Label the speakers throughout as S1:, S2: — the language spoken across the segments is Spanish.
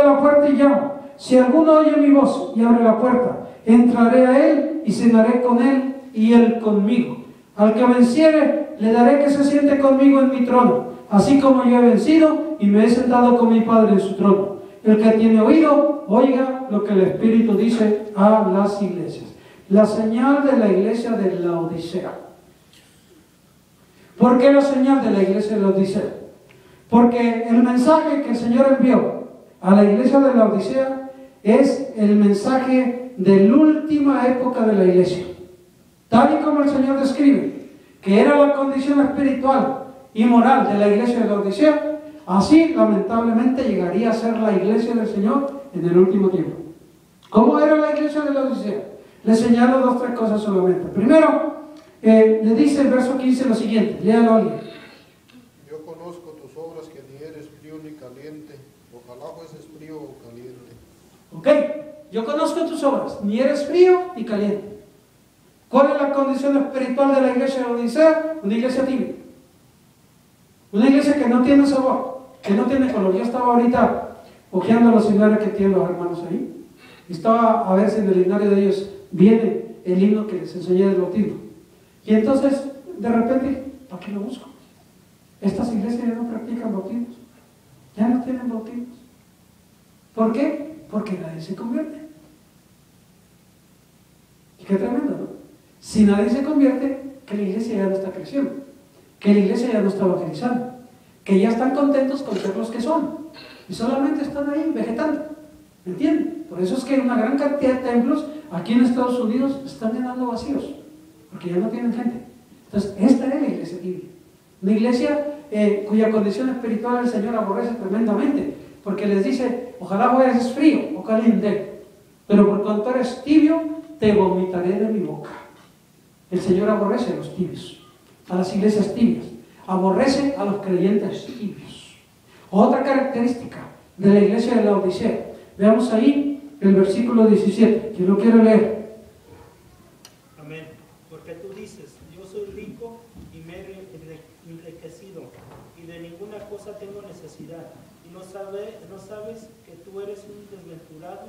S1: a la puerta y llamo. Si alguno oye mi voz y abre la puerta, entraré a él y cenaré con él y él conmigo. Al que venciere, le daré que se siente conmigo en mi trono, así como yo he vencido y me he sentado con mi Padre en su trono. El que tiene oído, oiga lo que el Espíritu dice a las iglesias. La señal de la iglesia de Laodicea. ¿Por qué la señal de la iglesia de Laodicea? Porque el mensaje que el Señor envió a la iglesia de Laodicea es el mensaje de la última época de la iglesia. Tal y como el Señor describe que era la condición espiritual y moral de la iglesia de Laodicea, así lamentablemente llegaría a ser la iglesia del Señor en el último tiempo. ¿Cómo era la iglesia de Laodicea? Le señalo 2 o 3 cosas solamente. Primero, le dice el verso 15 lo siguiente, léalo alguien.
S2: Yo conozco tus obras, que ni eres frío ni caliente. Ojalá fueses frío o caliente.
S1: Ok, yo conozco tus obras, ni eres frío ni caliente. ¿Cuál es la condición espiritual de la iglesia de Laodicea? Una iglesia tibia. Una iglesia que no tiene sabor, que no tiene color. Yo estaba ahorita hojeando los himnarios que tienen los hermanos ahí. Estaba a ver si en el himnario de ellos viene el himno que les enseñé del bautismo. Y entonces, de repente, ¿para qué lo busco? Estas iglesias ya no practican bautismos. Ya no tienen bautismos. ¿Por qué? Porque nadie se convierte. Y qué tremendo, ¿no? Si nadie se convierte, que la iglesia ya no está creciendo, que la iglesia ya no está evangelizando, que ya están contentos con ser los que son, y solamente están ahí vegetando. ¿Me entienden? Por eso es que una gran cantidad de templos aquí en Estados Unidos están llenando vacíos, porque ya no tienen gente. Entonces, esta es la iglesia tibia. Una iglesia cuya condición espiritual el Señor aborrece tremendamente, porque les dice, ojalá fueres frío o caliente, pero por cuanto eres tibio, te vomitaré de mi boca. El Señor aborrece a los tibios, a las iglesias tibias, aborrece a los creyentes tibios. Otra característica de la iglesia de Laodicea, veamos ahí el versículo 17, que lo quiero leer.
S3: Amén. Porque tú dices, yo soy rico y me he enriquecido, y de ninguna cosa tengo necesidad, y no sabes que tú eres un desventurado,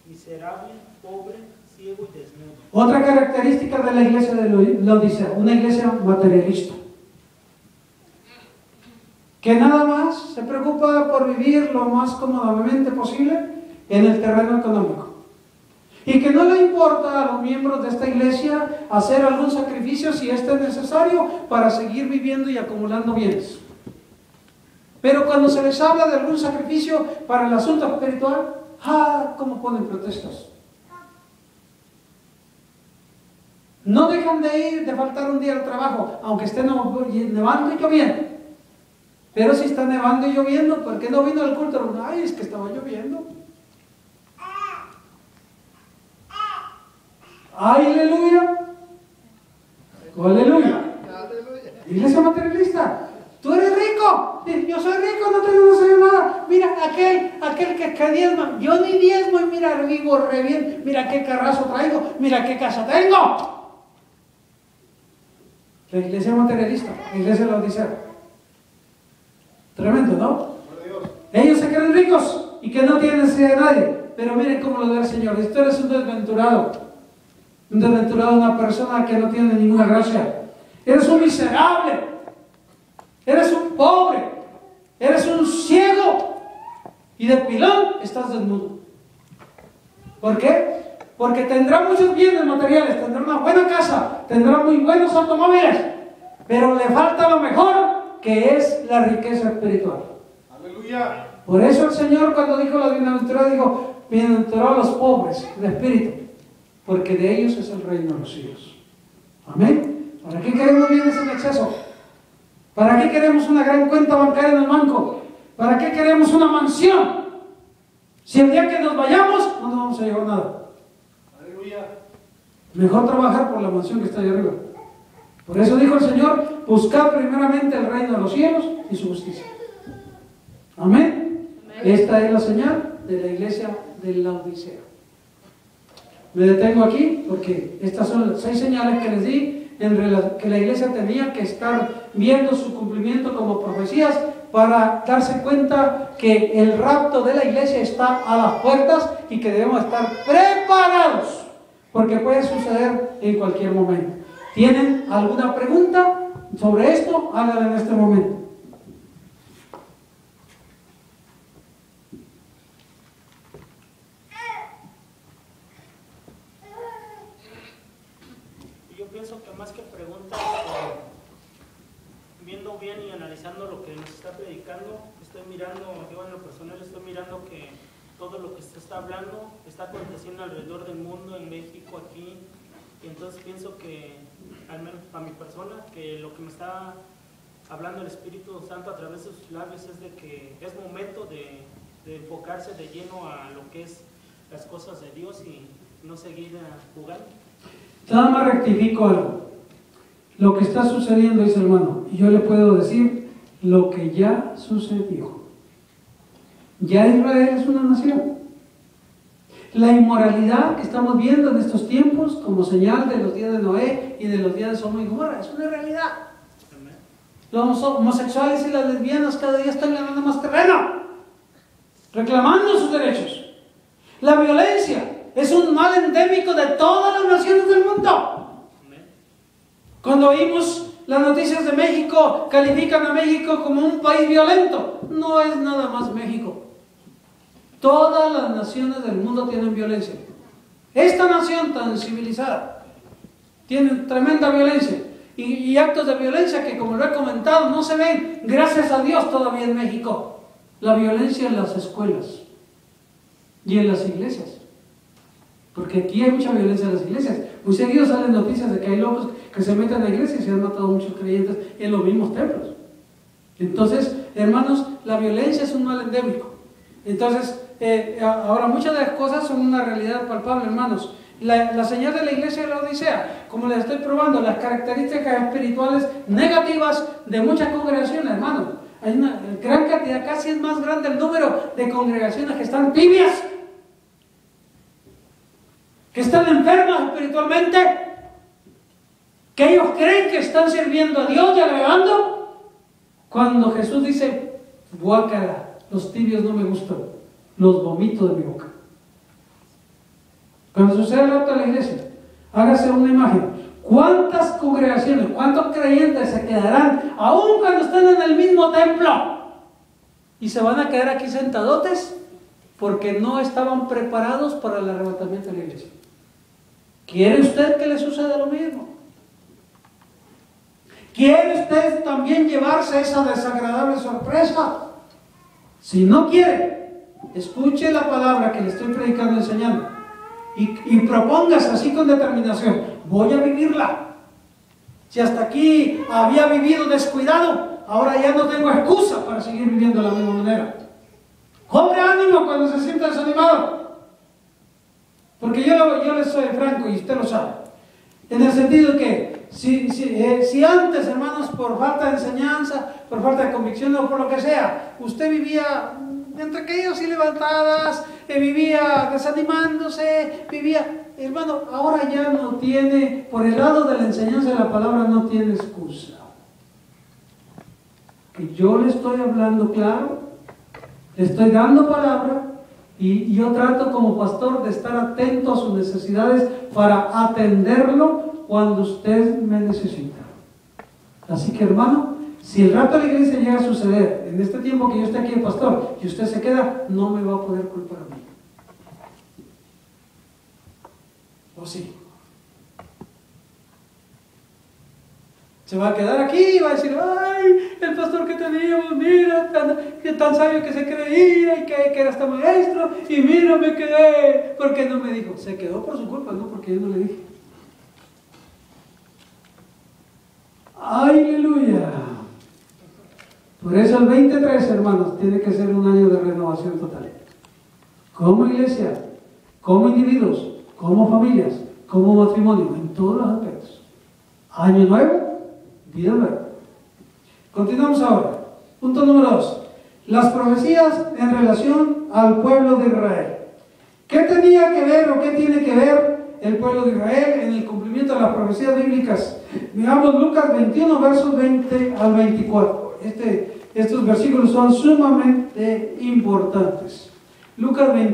S3: miserable, pobre, ciego y desnudo.
S1: Otra característica de la iglesia de Laodicea, una iglesia materialista, que nada más se preocupa por vivir lo más cómodamente posible en el terreno económico, y que no le importa a los miembros de esta iglesia hacer algún sacrificio si este es necesario para seguir viviendo y acumulando bienes. Pero cuando se les habla de algún sacrificio para el asunto espiritual, ¿cómo ponen protestas? No dejan de ir, de faltar un día al trabajo, aunque esté nevando y lloviendo. Pero si está nevando y lloviendo, ¿por qué no vino al culto? Ay, es que estaba lloviendo. ¡Aleluya! ¡Aleluya! Iglesia materialista. Tú eres rico. Yo soy rico, no tengo nada. Mira, aquel que diezma. Yo ni diezmo y mira, vivo re bien. Mira qué carrazo traigo. Mira qué casa tengo. La iglesia materialista, la iglesia de Laodicea. Tremendo, ¿no? Ellos se creen ricos y que no tienen necesidad de nadie. Pero miren cómo lo da el Señor. Esto eres un desventurado. Un desventurado, una persona que no tiene ninguna gracia. Eres un miserable. Eres un pobre. Eres un ciego. Y de pilón estás desnudo. ¿Por qué? Porque tendrá muchos bienes materiales, tendrá una buena casa, tendrá muy buenos automóviles, pero le falta lo mejor, que es la riqueza espiritual.
S2: Aleluya.
S1: Por eso el Señor, cuando dijo la bienaventurada, dijo, bienaventurados los pobres de espíritu, porque de ellos es el reino de los cielos. Amén. ¿Para qué queremos bienes en exceso? ¿Para qué queremos una gran cuenta bancaria en el banco? ¿Para qué queremos una mansión? Si el día que nos vayamos, no nos vamos a llevar nada. Mejor trabajar por la mansión que está ahí arriba. Por eso dijo el Señor, buscad primeramente el reino de los cielos y su justicia. Amén. Esta es la señal de la iglesia de Laodicea. Me detengo aquí porque estas son las 6 señales que les di que la iglesia tenía que estar viendo su cumplimiento como profecías para darse cuenta que el rapto de la iglesia está a las puertas y que debemos estar preparados, porque puede suceder en cualquier momento. ¿Tienen alguna pregunta sobre esto? Háganla en este momento.
S3: Yo pienso que más que preguntas, viendo bien y analizando lo que nos está predicando, estoy mirando, yo en lo personal estoy mirando que todo lo que se está hablando está aconteciendo alrededor del mundo, en México, aquí, y entonces pienso que, al menos para mi persona, que lo que me está hablando el Espíritu Santo a través de sus labios es de que es momento de enfocarse de lleno a lo que es las cosas de Dios y no seguir jugando.
S1: Nada más rectifico algo. Lo que está sucediendo, dice el hermano, y yo le puedo decir lo que ya sucedió. Ya Israel es una nación. La inmoralidad que estamos viendo en estos tiempos, como señal de los días de Noé y de los días de Sodoma y Gomorra, es una realidad. Los homosexuales y las lesbianas cada día están ganando más terreno, reclamando sus derechos. La violencia es un mal endémico de todas las naciones del mundo. Cuando oímos las noticias de México, califican a México como un país violento. No es nada más México. Todas las naciones del mundo tienen violencia. Esta nación tan civilizada tiene tremenda violencia y actos de violencia que, como lo he comentado, no se ven, gracias a Dios, todavía en México. La violencia en las escuelas y en las iglesias. Porque aquí hay mucha violencia en las iglesias. Muy seguido salen noticias de que hay locos que se meten a la iglesia y se han matado muchos creyentes en los mismos templos. Entonces, hermanos, la violencia es un mal endémico. Entonces, ahora muchas de las cosas son una realidad palpable, hermanos. La señal de la iglesia de la Odisea, como les estoy probando, las características espirituales negativas de muchas congregaciones, hermanos. Hay una gran cantidad, casi es más grande el número de congregaciones que están tibias, que están enfermas espiritualmente, que ellos creen que están sirviendo a Dios y agregando, cuando Jesús dice, guácala, los tibios no me gustan, los vomito de mi boca. Cuando sucede el rapto de la iglesia, hágase una imagen. ¿Cuántas congregaciones, cuántos creyentes se quedarán, aun cuando estén en el mismo templo, y se van a quedar aquí sentadotes porque no estaban preparados para el arrebatamiento de la iglesia? ¿Quiere usted que le suceda lo mismo? ¿Quiere usted también llevarse esa desagradable sorpresa? Si no quiere, escuche la palabra que le estoy predicando y enseñando y propóngase así con determinación: voy a vivirla. Si hasta aquí había vivido descuidado, ahora ya no tengo excusa para seguir viviendo de la misma manera. Cobre ánimo cuando se sienta desanimado. Porque yo les soy franco y usted lo sabe. En el sentido de que si antes, hermanos, por falta de enseñanza, por falta de convicción o por lo que sea, usted vivía entre caídas y levantadas, vivía desanimándose, hermano, ahora ya no tiene, por el lado de la enseñanza de la palabra, no tiene excusa. Que yo le estoy hablando claro, le estoy dando palabra, y yo trato como pastor de estar atento a sus necesidades para atenderlo cuando usted me necesita. Así que, hermano, si el rapto de la iglesia llega a suceder en este tiempo que yo esté aquí de pastor y usted se queda, no me va a poder culpar a mí. ¿O sí? Se va a quedar aquí y va a decir: ay, el pastor que teníamos, mira, tan sabio que se creía y que era hasta maestro, y mira, me quedé. ¿Por qué no me dijo? Se quedó por su culpa, no porque yo no le dije. ¡Aleluya! Por eso el 23, hermanos, tiene que ser un año de renovación total. Como iglesia, como individuos, como familias, como matrimonio, en todos los aspectos. Año nuevo, vida nueva. Continuamos ahora. Punto número 2. Las profecías en relación al pueblo de Israel. ¿Qué tenía que ver o qué tiene que ver el pueblo de Israel en el cumplimiento de las profecías bíblicas? Miramos Lucas 21, versos 20 al 24. Estos versículos son sumamente importantes. Lucas 21.